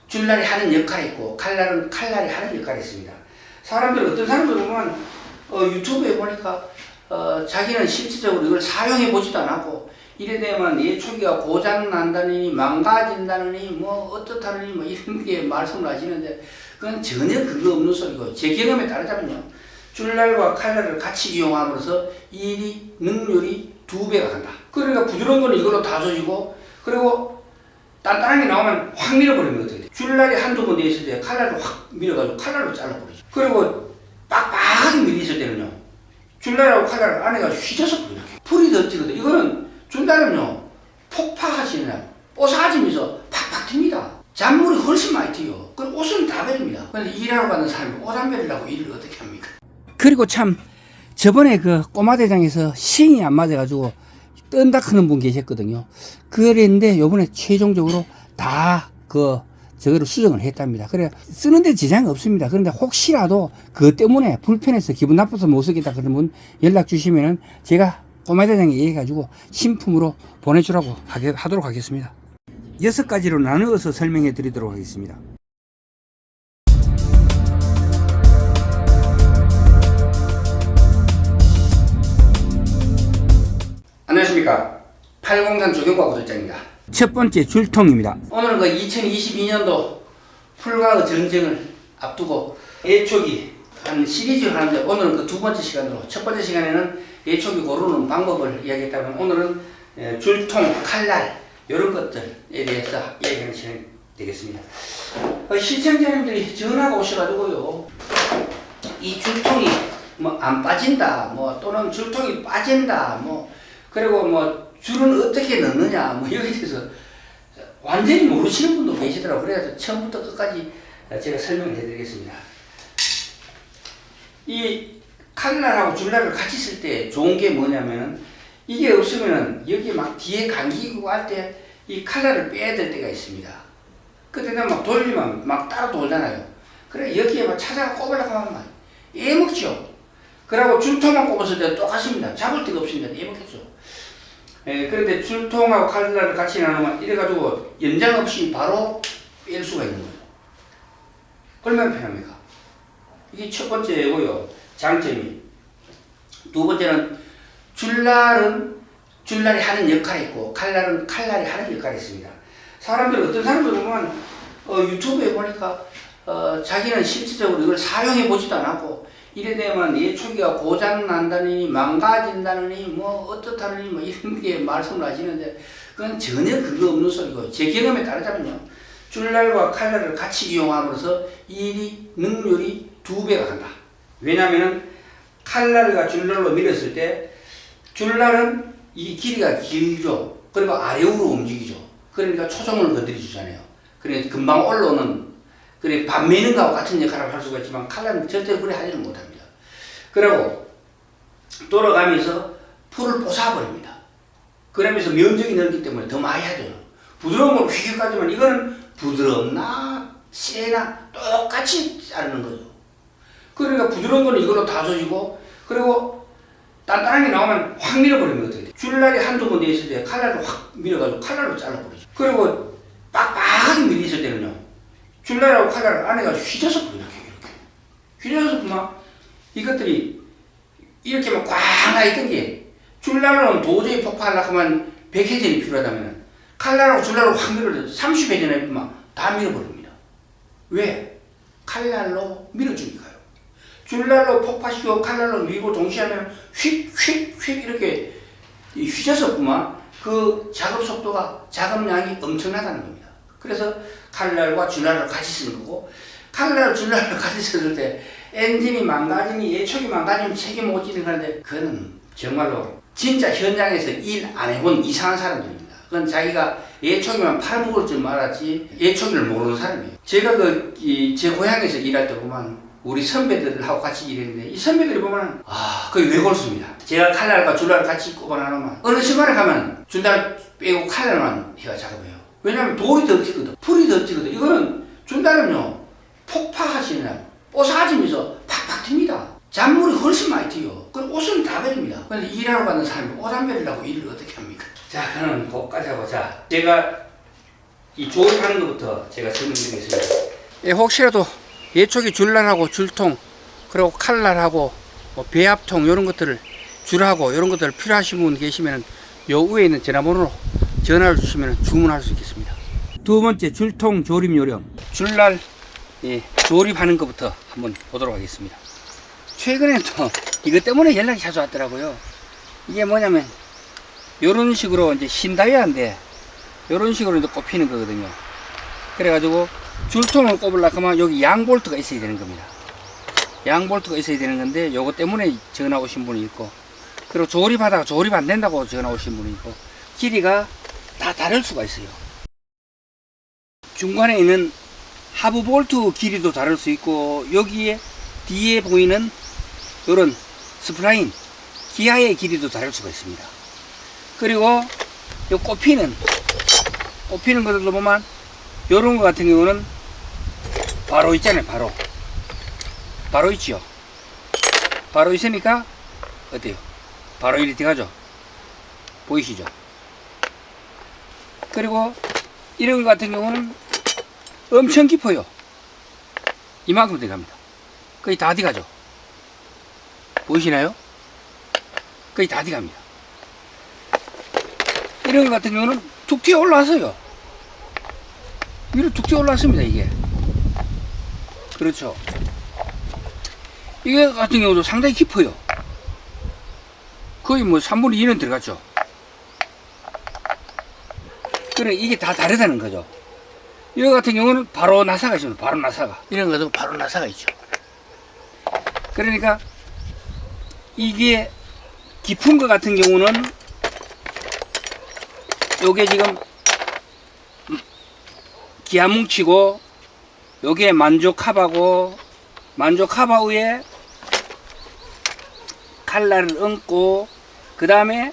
줄날이 하는 역할이 있고 칼날은 칼날이 하는 역할이 있습니다. 어떤 사람들 보면 유튜브에 보니까 자기는 실질적으로 이걸 사용해 보지도 않았고 이래 되면 예초기가 고장 난다느니 망가진다느니 뭐 어떻다느니 뭐 이런 게 말씀을 하시는데 그건 전혀 근거 없는 소리고 제 경험에 따르자면요. 줄날과 칼날을 같이 이용함으로써 일이 능률이 2배가 간다. 그러니까 부드러운 거는 이걸로 다 조지고 그리고 단단한 게 나오면 확 밀어버리면 어떻게 돼? 줄날이 한두 번 돼 있을 때 칼날을 확 밀어가지고 칼날로 잘라버리죠. 그리고 빡빡하게 밀리실 때는요. 줄날하고 칼날을 안에가 휘져서 버려요. 풀이 더 찌거든. 이거는 줄날은요. 폭파하시냐 뽀사지면서 팍팍 튑니다. 잔물이 훨씬 많이 튀요. 그럼 옷은 다 버립니다. 근데 일하러 가는 사람이 옷 안 버리려고 일을 어떻게 합니까? 그리고 참 저번에 그 꼬마대장에서 시행이 안 맞아가지고 뜬다 크는 분 계셨거든요. 그랬는데 요번에 최종적으로 다 저거를 수정을 했답니다. 그래 쓰는데 지장이 없습니다. 그런데 혹시라도 그것 때문에 불편해서 기분 나빠서 못 쓰겠다 그런 분 연락 주시면은 제가 꼬마대장에 얘기해가지고 신품으로 보내주라고 하도록 하겠습니다. 6가지로 나누어서 설명해 드리도록 하겠습니다. 안녕하십니까. 803 조경과 구독자입니다. 첫 번째 줄통입니다. 오늘은 2022년도 풀과의 전쟁을 앞두고 예초기 한 시리즈를 하는데 오늘은 그 두 번째 시간으로 첫 번째 시간에는 예초기 고르는 방법을 이야기했다면 오늘은 줄통, 칼날 이런 것들에 대해서 이야기하는 시간이 되겠습니다. 시청자님들이 전화가 오셔가지고요. 이 줄통이 뭐 안 빠진다, 뭐 또는 줄통이 빠진다, 뭐 그리고 뭐 줄은 어떻게 넣느냐, 뭐 여기에 대해서 완전히 모르시는 분도 계시더라고요. 그래서 처음부터 끝까지 제가 설명을 해드리겠습니다. 이 칼날하고 줄날을 같이 쓸 때 좋은 게 뭐냐면은 이게 없으면은 여기 막 뒤에 감기고 할 때 이 칼날을 빼야 될 때가 있습니다. 그때는 막 돌리면 막 따로 돌잖아요. 그래 여기에 막 찾아가 꼽으려고 하면 막 애먹죠. 그리고 줄통만 꼽았을 때 똑같습니다. 잡을 데가 없습니다. 애먹겠죠. 그런데 줄통하고 칼날을 같이 나누면 이래가지고 연장 없이 바로 뺄 수가 있는 거예요. 얼마나 편합니까? 이게 첫 번째고요. 장점이. 두 번째는 줄날이 하는 역할이 있고 칼날은 칼날이 하는 역할이 있습니다. 어떤 사람들 보면 유튜브에 보니까 자기는 실질적으로 이걸 사용해 보지도 않았고 이래 되면 예초기가 고장 난다느니 망가진다느니 뭐 어떻다느니 뭐 이런 게 말씀을 하시는데 그건 전혀 근거 없는 소리고 제 경험에 따르자면요. 줄날과 칼날을 같이 이용함으로써 일이 능률이 2배가 간다. 왜냐하면 칼날과 줄날로 밀었을 때 줄날은 이 길이가 길죠. 그리고 아래로 움직이죠. 그러니까 초정을 건드려 주잖아요. 그러니까 금방 올라오는 그래 밥 미는 거와 같은 역할을 할 수가 있지만 칼날은 절대로 그래 하지는 못합니다. 그리고 돌아가면서 풀을 뽀사버립니다. 그러면서 면적이 넓기 때문에 더 많이 하죠. 부드러운 걸 휙 가지만 이거는 부드럽나 세나 똑같이 자르는 거죠. 그러니까 부드러운 거는 이걸로 다 조지고 그리고 단단한 게 나오면 확 밀어버리면 어떻게 돼? 줄날이 한두 번 돼 있을 때 칼날을 확 밀어가지고 칼날로 잘라버리죠. 그리고 빡빡하게 밀리실 때는요. 줄날하고 칼날을 안에가 휘져서 버려요. 이렇게. 휘져서 보면 이것들이 이렇게 막 꽉 나있던 게 줄날로는 도저히 폭파하려고 하면 100회전이 필요하다면 칼날하고 줄날로 확 밀어서 30회전에 보면 다 밀어버립니다. 왜? 칼날로 밀어주니까요. 줄날로 폭파시키고 칼날로 밀고 동시에 하면 휙휙휙 이렇게 휘져서 보면 그 작업 속도가 작업량이 엄청나다는 겁니다. 그래서 칼날과 줄날을 같이 쓰는 거고 칼날, 줄날을 같이 썼을 때 엔진이 망가지니 예초기 망가지면 책임 못 지는 건데 그거는 정말로 진짜 현장에서 일 안 해본 이상한 사람들입니다. 그건 자기가 예초기만 팔아먹을 줄 알았지 예초기를 모르는 사람이에요. 제가 제 고향에서 일할 때 보면 우리 선배들하고 같이 일했는데 이 선배들이 보면 거의 외골수입니다. 제가 칼날과 줄날을 같이 꼽아놓으면 어느 순간에 가면 줄날 빼고 칼날만 해가 작업해요. 왜냐하면 돌이 더 튀거든. 풀이 더 튀거든. 이거는 줄날은요 폭파하시냐 뽀사지면서 팍팍 튑니다. 잔물이 훨씬 많이 튀요. 그럼 옷은 다 버립니다. 근데 일하러 가는 사람이 옷 안 버리려고 일을 어떻게 합니까? 자, 그는 거기까지 하고 자 제가 이 조립하는 것부터 제가 설명드리겠습니다. 혹시라도 예초기 줄날하고 줄통 그리고 칼날하고 뭐 배합통 이런 것들을 줄하고 이런 것들 필요하신 분 계시면 요 위에 있는 전화번호로 전화를 주시면 주문할 수 있겠습니다. 두 번째 줄통 조립 요령. 줄날 조립하는 것부터 한번 보도록 하겠습니다. 최근에 또 이것 때문에 연락이 자주 왔더라고요. 이게 뭐냐면 요런 식으로 이제 신다이아인데 요런 식으로 이제 꼽히는 거거든요. 그래가지고 줄통을 꼽으려고 하면 여기 양볼트가 있어야 되는 겁니다. 양볼트가 있어야 되는 건데 요거 때문에 전화 오신 분이 있고, 그리고 조립하다가 조립 안 된다고 전화 오신 분이 있고, 길이가 다 다를 수가 있어요. 중간에 있는 하부 볼트 길이도 다를 수 있고, 여기에 뒤에 보이는 요런 스프라인 기아의 길이도 다를 수가 있습니다. 그리고 요 꼽히는 것들도 보면 요런 거 같은 경우는 바로 있잖아요. 바로 있지요. 바로 있으니까 어때요? 바로 이리 들어가죠. 보이시죠? 그리고 이런 거 같은 경우는 엄청 깊어요. 이만큼 들어갑니다. 거의 다 들어가죠. 보이시나요? 거의 다 들어갑니다. 이런 거 같은 경우는 툭 튀어 올라왔어요. 위로 툭 튀어 올라왔습니다. 이게 그렇죠. 이거 같은 경우도 상당히 깊어요. 거의 뭐 3분의 2는 들어갔죠. 그래, 이게 다 다르다는 거죠. 이거 같은 경우는 바로 나사가 있습니다. 바로 나사가. 이런 것도 바로 나사가 있죠. 그러니까 이게 깊은 것 같은 경우는 요게 지금 기아뭉치고, 요게 만조카바고, 만조카바 위에 칼날을 얹고, 그 다음에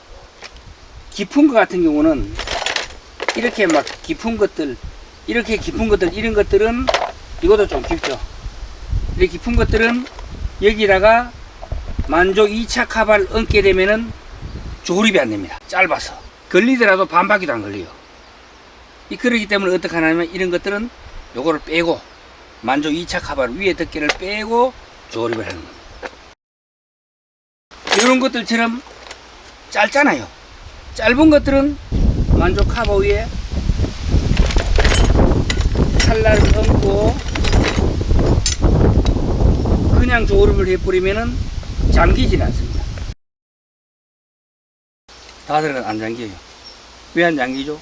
깊은 것 같은 경우는 이렇게 막 깊은 것들, 이렇게 깊은 것들, 이런 것들은 이것도 좀 깊죠. 이렇게 깊은 것들은 여기다가 만조 2차 카바를 얹게 되면은 조립이 안 됩니다. 짧아서. 걸리더라도 반 바퀴도 안 걸려요. 그러기 때문에 어떻게 하냐면 이런 것들은 요거를 빼고 만조 2차 카바를 위에 덮개를 빼고 조립을 하는 겁니다. 이런 것들처럼 짧잖아요. 짧은 것들은 만조 카바 위에 칼날을 얹고 그냥 조립을 해버리면은 잠기질 않습니다. 다들 안 잠겨요. 왜 안 잠기죠?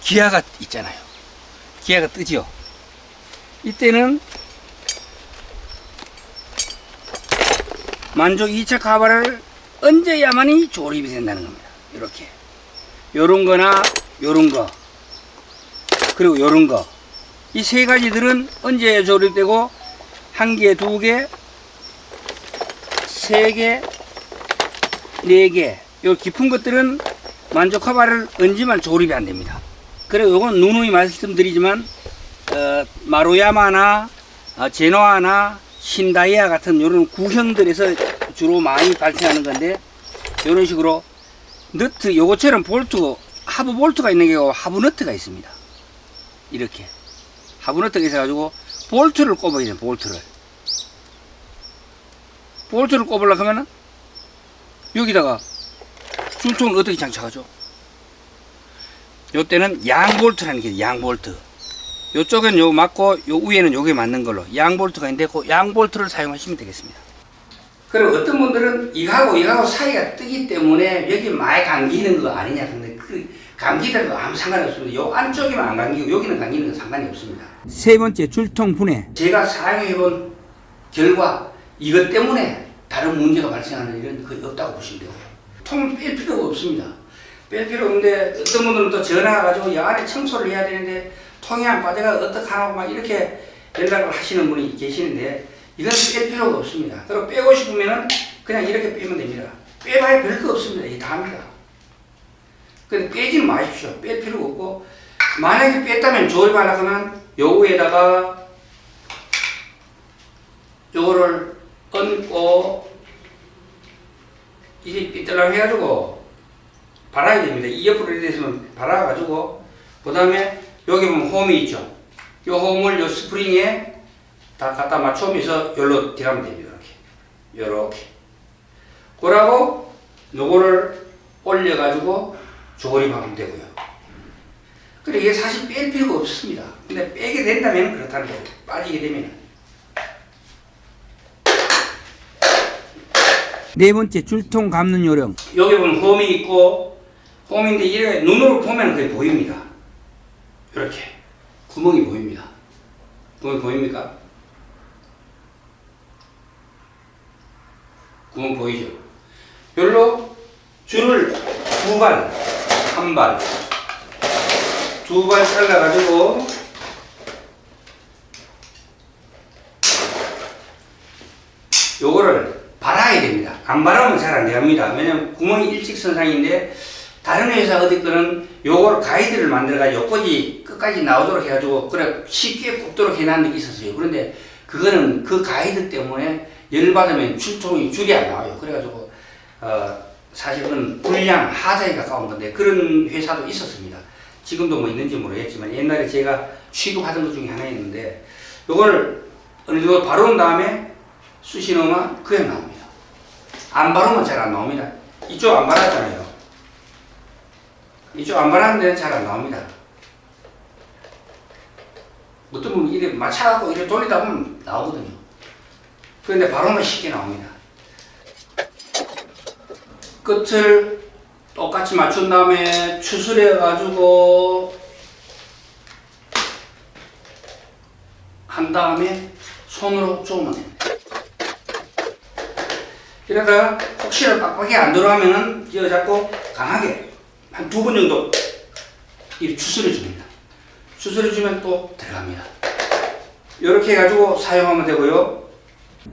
기아가 있잖아요. 기아가 뜨죠. 이때는 만조 2차 카바를 얹어야만이 조립이 된다는 겁니다. 이렇게 요런 거나 요런 거, 그리고 요런 거, 이 세 가지들은 얹어야 조립되고, 한 개, 두 개, 세 개, 네 개, 요 깊은 것들은 만조 카바를 얹으면 조립이 안 됩니다. 그리고 요건 누누이 말씀드리지만 마루야마나 제노아나 신다이아 같은 요런 구형들에서 주로 많이 발생하는 건데, 요런 식으로 너트, 요거처럼 볼트, 하부 볼트가 있는 경우 하부 너트가 있습니다. 이렇게 하부 너트가 있어가지고 볼트를 꼽아야 돼요. 볼트를 꼽으려고 하면은 여기다가 줄통을 어떻게 장착하죠? 요때는 양볼트라는 게 양볼트. 요쪽은 요 맞고 요 위에는 요게 맞는 걸로 양볼트가 있는데 그 양볼트를 사용하시면 되겠습니다. 그리고 어떤 분들은 이거하고 사이가 뜨기 때문에 여기 많이 감기는 거 아니냐. 근데 그 감기는 거 아무 상관이 없습니다. 요 안쪽이만 안 감기고 여기는 감기는 건 상관이 없습니다. 세 번째, 줄통 분해. 제가 사용해본 결과 이것 때문에 다른 문제가 발생하는 일은 거의 없다고 보시면 돼요. 통을 뺄 필요가 없습니다. 뺄 필요 없는데 어떤 분들은 또 전화 가지고 여 안에 청소를 해야 되는데 통이 안 빠져가 어떡하나 막 이렇게 연락을 하시는 분이 계시는데, 이건 뺄 필요가 없습니다. 그리고 빼고 싶으면은 그냥 이렇게 빼면 됩니다. 빼봐야 별거 없습니다. 이게 다입니다. 근데 빼지는 마십시오. 뺄 필요가 없고, 만약에 뺐다면 조립하려고 하면 요 위에다가 요거를 얹고 이게 삐뚤라고 해가지고 발아야 됩니다. 이 옆으로 이렇게 있으면 발아가지고, 그 다음에 여기 보면 홈이 있죠. 이 홈을 이 스프링에 다 갖다 맞추면서 여기로 들어가면 됩니다. 이렇게. 그러고 요거를 올려가지고 조립하면 되고요. 그래 이게 사실 뺄 필요가 없습니다. 근데 빼게 된다면 그렇다는 거예요. 빠지게 되면. 네 번째, 줄통 감는 요령. 여기 보면 홈이 있고, 홈인데 이렇게 눈으로 보면 그게 보입니다. 이렇게 구멍이 보입니다. 구멍이 보입니까? 구멍 보이죠? 별로 줄을 두 발, 한 발, 두 발 잘라가지고 요거를 발아야 됩니다. 안 발하면 잘 안 됩니다. 왜냐면 구멍이 일직선상인데 다른 회사 어디 거는 요걸 가이드를 만들어가지고 여기까지 끝까지 나오도록 해가지고 그래 쉽게 굽도록 해놨는 게 있었어요. 그런데 그거는 그 가이드 때문에 열받으면 줄이 안 나와요. 그래가지고 사실은 불량 하자에 가까운 건데 그런 회사도 있었습니다. 지금도 뭐 있는지 모르겠지만 옛날에 제가 취급하던 것 중에 하나였는데 요걸 어느 정도 바른 다음에 쑤시 넣으면 그냥 나옵니다. 안 바르면 잘 안 나옵니다. 이쪽 안 발랐잖아요. 이쪽 안 바르는 데는 잘 안 나옵니다. 어떤 분은 이래 맞춰갖고 이래 돌리다 보면 나오거든요. 그런데 바르면 쉽게 나옵니다. 끝을 똑같이 맞춘 다음에 추스려 가지고 한 다음에 손으로 쪼으면 됩니다. 이러다가 혹시나 빡빡이 안 들어가면은 이거 잡고 강하게 한 2번 정도 이렇게 추스려 줍니다. 추스려 주면 또 들어갑니다. 이렇게 해가지고 사용하면 되고요.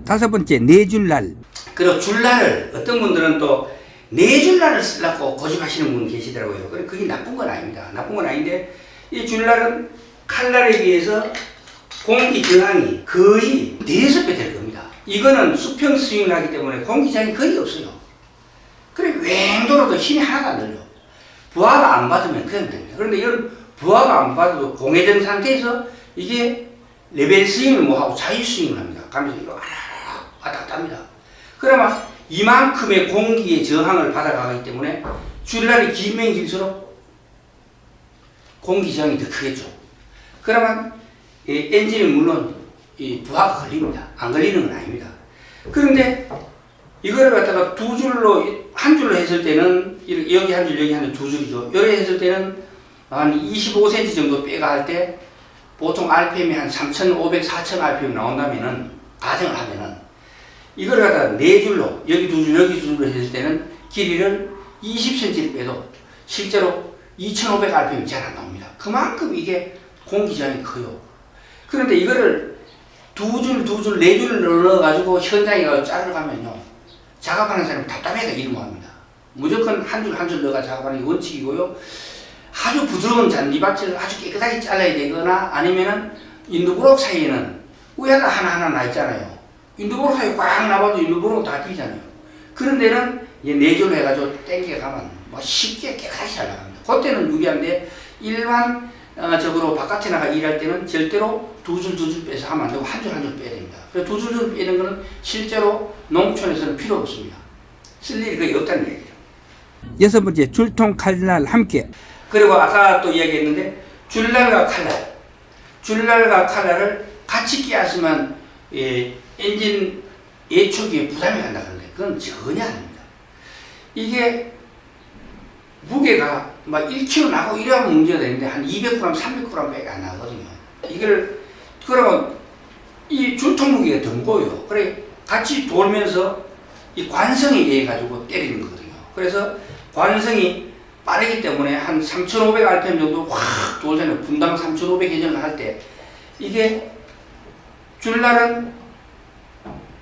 다섯 번째, 내줄날. 그리고 줄날을 어떤 분들은 또 내줄날을 쓰려고 고집하시는 분 계시더라고요. 그게 나쁜 건 아닙니다. 나쁜 건 아닌데 이 줄날은 칼날에 비해서 공기 저항이 거의 4배 될 겁니다. 이거는 수평 스윙을 하기 때문에 공기 저항이 거의 없어요. 그래 웽돌아도 힘이 하나도 안 들려. 부하가 안 받으면 그냥 됩니다. 그런데 이런 부하가 안 받아도 공회전 상태에서 이게 레벨 스윙을 못하고 자유 스윙을 합니다. 가면서 이거 왔다 갔다 합니다. 그러면 이만큼의 공기의 저항을 받아가기 때문에 줄날이 길면 길수록 공기 저항이 더 크겠죠. 그러면 엔진은 물론 부하가 걸립니다. 안 걸리는 건 아닙니다. 그런데 이거를 갖다가 두 줄로, 한 줄로 했을 때는 여기 한 줄, 여기 한 줄, 두 줄이죠. 이렇게 했을 때는 한 25cm 정도 빼가 할 때 보통 RPM이 한 3,500, 4,000 RPM 나온다면은 가정을 하면은 이걸 갖다가 네 줄로, 여기 두 줄, 여기 두 줄로 했을 때는 길이를 20cm를 빼도 실제로 2,500 RPM이 잘 안 나옵니다. 그만큼 이게 공기 저항이 커요. 그런데 이거를 두 줄, 네 줄을 넣어가지고 현장에 가서 자르러 가면요. 작업하는 사람이 답답해서 일을 못합니다. 무조건 한 줄 넣어가 작업하는 게 원칙이고요. 아주 부드러운 잔디밭을 아주 깨끗하게 잘라야 되거나 아니면은 인두브록 사이에는 우야가 하나하나 나 있잖아요. 인두브록 사이에 꽉 나봐도 인두브록 다 비잖아요. 그런 데는 네 줄로 해가지고 땡겨 가면 뭐 쉽게 깨끗하게 잘 나갑니다. 그때는 유리한데 일반적으로 바깥에 나가 일할 때는 절대로 두 줄 빼서 하면 안 되고 한 줄 빼야 됩니다. 그래서 두 줄 빼는 거는 실제로 농촌에서는 필요 없습니다. 쓸 일이 거의 없다는 얘기죠. 여섯 번째, 줄통 칼날 함께. 그리고 아까 또 이야기했는데 줄날과 칼날을 같이 끼었으면 엔진 예초기에 부담이 간다 그러는데 그건 전혀 아닙니다. 이게 무게가 막 1kg 나고 이러면 문제가 되는데 한 200g, 300g 밖에 안 나거든요. 이걸 그러면 이 줄통 무게가 더 무거워요. 그래 같이 돌면서 이 관성에 의해 가지고 때리는 거거든요. 그래서 관성이 빠르기 때문에 한 3,500 RPM 정도 확 돌잖아요. 분당 3,500 회전을 할 때 이게 줄날은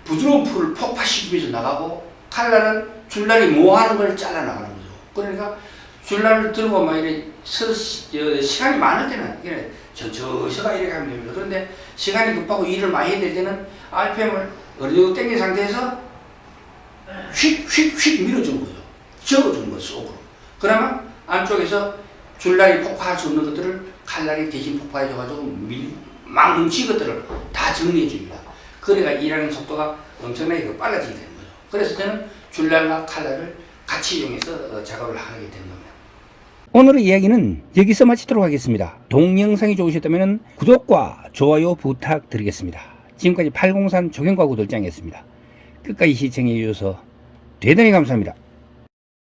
부드러운 풀을 폭파시키면서 나가고 칼날은 줄날이 뭐하는 걸 잘라 나가는 거죠. 그러니까 줄날을 들고 막 이렇게 시간이 많을 때는 이렇게 저서가 이렇게 하면 됩니다. 그런데 시간이 급하고 일을 많이 해야 될 때는 RPM을 어느 정도 당긴 상태에서 휙 밀어주는 거죠. 저어주는 거죠, 속으로. 그러면 안쪽에서 줄날이 폭파할 수 없는 것들을 칼날이 대신 폭파해줘가지고 막 뭉친 것들을 다 정리해줍니다. 그래가 일하는 속도가 엄청나게 빨라지게 되는 거죠. 그래서 저는 줄날과 칼날을 같이 이용해서 작업을 하게 되는 겁니다. 오늘의 이야기는 여기서 마치도록 하겠습니다. 동영상이 좋으셨다면 구독과 좋아요 부탁드리겠습니다. 지금까지 803 조경과 구돌장이었습니다. 끝까지 시청해 주셔서 대단히 감사합니다.